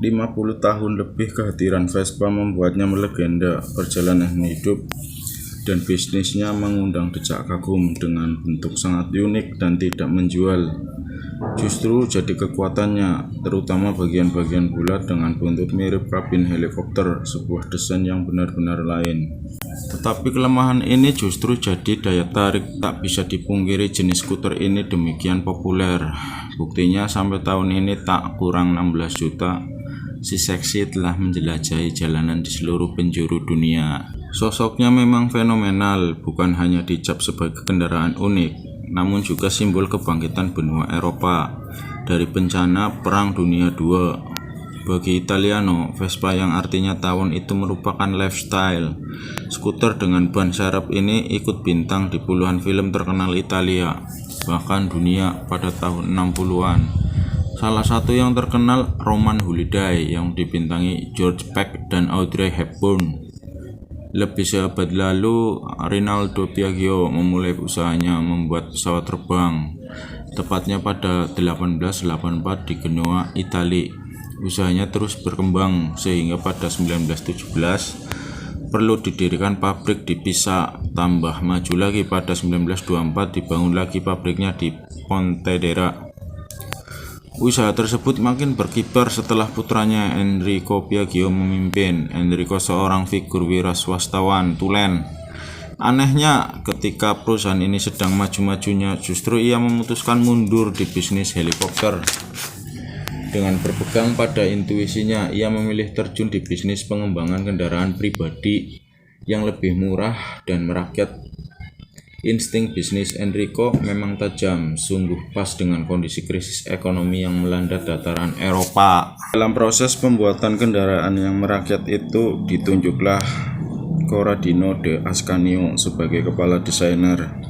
50 tahun lebih kehadiran Vespa membuatnya melegenda. Perjalanan hidup dan bisnisnya mengundang decak kagum. Dengan bentuk sangat unik dan tidak menjual, justru jadi kekuatannya, terutama bagian-bagian bulat dengan buntut mirip kabin helikopter, sebuah desain yang benar-benar lain. Tetapi kelemahan ini justru jadi daya tarik. Tak bisa dipungkiri jenis skuter ini demikian populer. Buktinya sampai tahun ini tak kurang 16 juta si seksi telah menjelajahi jalanan di seluruh penjuru dunia. Sosoknya memang fenomenal, bukan hanya dicap sebagai kendaraan unik, namun juga simbol kebangkitan benua Eropa dari bencana Perang Dunia II. Bagi Italiano, Vespa yang artinya tawon itu merupakan lifestyle. Skuter dengan ban serep ini ikut bintang di puluhan film terkenal Italia, bahkan dunia pada tahun 60-an. Salah satu yang terkenal Roman Holiday yang dibintangi George Peck dan Audrey Hepburn. Lebih seabad lalu, Rinaldo Piaggio memulai usahanya membuat pesawat terbang, tepatnya pada 1884 di Genoa, Italia. Usahanya terus berkembang sehingga pada 1917 perlu didirikan pabrik di Pisa. Tambah maju lagi pada 1924 dibangun lagi pabriknya di Pontedera. Usaha tersebut makin berkibar setelah putranya Enrico Piaggio memimpin. Enrico seorang figur wira swastawan tulen. Anehnya, ketika perusahaan ini sedang maju-majunya, justru ia memutuskan mundur di bisnis helikopter. Dengan berpegang pada intuisinya, ia memilih terjun di bisnis pengembangan kendaraan pribadi yang lebih murah dan merakyat. Insting bisnis Enrico memang tajam, sungguh pas dengan kondisi krisis ekonomi yang melanda dataran Eropa. Dalam proses pembuatan kendaraan yang merakyat itu, ditunjuklah Corradino de Ascanio sebagai kepala desainer.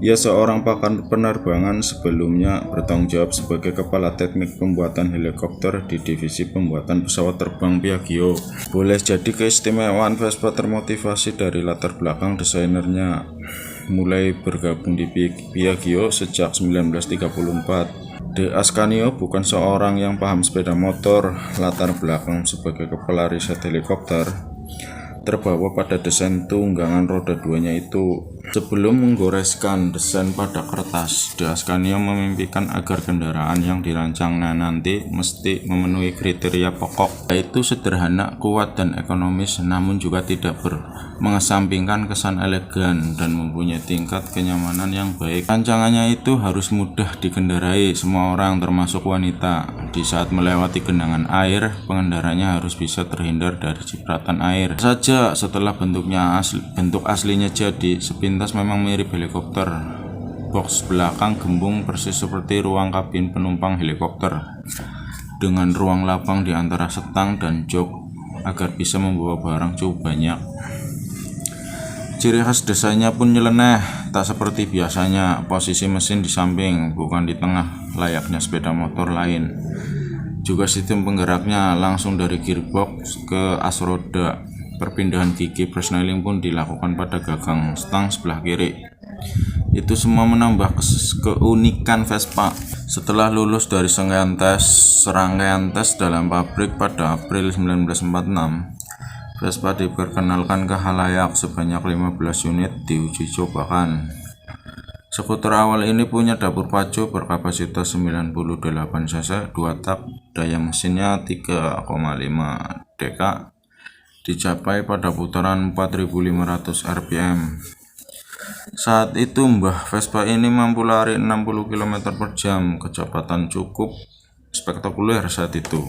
Ia seorang pakar penerbangan, sebelumnya bertanggung jawab sebagai kepala teknik pembuatan helikopter di divisi pembuatan pesawat terbang Piaggio. Boleh jadi keistimewaan Vespa termotivasi dari latar belakang desainernya. Mulai bergabung di Piaggio sejak 1934. De Ascanio bukan seorang yang paham sepeda motor. Latar belakang sebagai kepala riset helikopter terbawa pada desain tunggangan roda duanya itu. Sebelum menggoreskan desain pada kertas, De Ascanio memimpikan agar kendaraan yang dirancangnya nanti mesti memenuhi kriteria pokok, yaitu sederhana, kuat, dan ekonomis, namun juga tidak mengesampingkan kesan elegan dan mempunyai tingkat kenyamanan yang baik. Rancangannya itu harus mudah dikendarai semua orang, termasuk wanita. Di saat melewati genangan air, pengendaranya harus bisa terhindar dari cipratan air. Saja setelah bentuk aslinya jadi, sepintas memang mirip helikopter. Box belakang gembung persis seperti ruang kabin penumpang helikopter, dengan ruang lapang di antara setang dan jok agar bisa membawa barang cukup banyak. Ciri khas desainnya pun nyeleneh, tak seperti biasanya. Posisi mesin di samping, bukan di tengah layaknya sepeda motor lain. Juga sistem penggeraknya langsung dari gearbox ke as roda. Perpindahan gigi persneling pun dilakukan pada gagang stang sebelah kiri. Itu semua menambah keunikan Vespa. Setelah lulus dari serangkaian tes dalam pabrik pada April 1946, Vespa diperkenalkan ke khalayak. Sebanyak 15 unit diuji cobakan. Skuter awal ini punya dapur pacu berkapasitas 98 cc, 2 tak, daya mesinnya 3,5 dk, dicapai pada putaran 4500 rpm. Saat itu Mbah Vespa ini mampu lari 60 km per jam, kecepatan cukup spektakuler saat itu.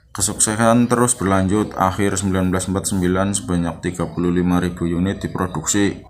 Kesuksesan terus berlanjut. Akhir 1949 sebanyak 35.000 unit diproduksi.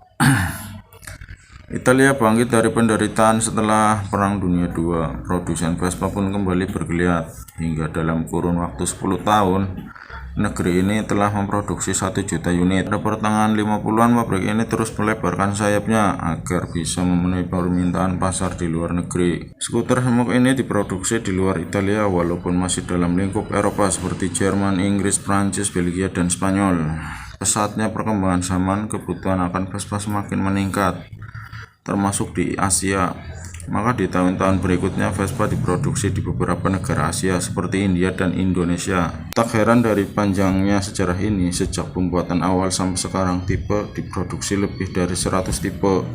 Italia bangkit dari penderitaan setelah Perang Dunia II. Produsen Vespa pun kembali bergeliat. Hingga dalam kurun waktu 10 tahun, negeri ini telah memproduksi 1 juta unit. Pada pertengahan 50-an, pabrik ini terus melebarkan sayapnya agar bisa memenuhi permintaan pasar di luar negeri. Skuter semok ini diproduksi di luar Italia walaupun masih dalam lingkup Eropa seperti Jerman, Inggris, Prancis, Belgia, dan Spanyol. Pesatnya perkembangan zaman, kebutuhan akan Vespa semakin meningkat, termasuk di Asia. Maka di tahun-tahun berikutnya Vespa diproduksi di beberapa negara Asia seperti India dan Indonesia. Tak heran dari panjangnya sejarah ini, sejak pembuatan awal sampai sekarang tipe diproduksi lebih dari 100 tipe.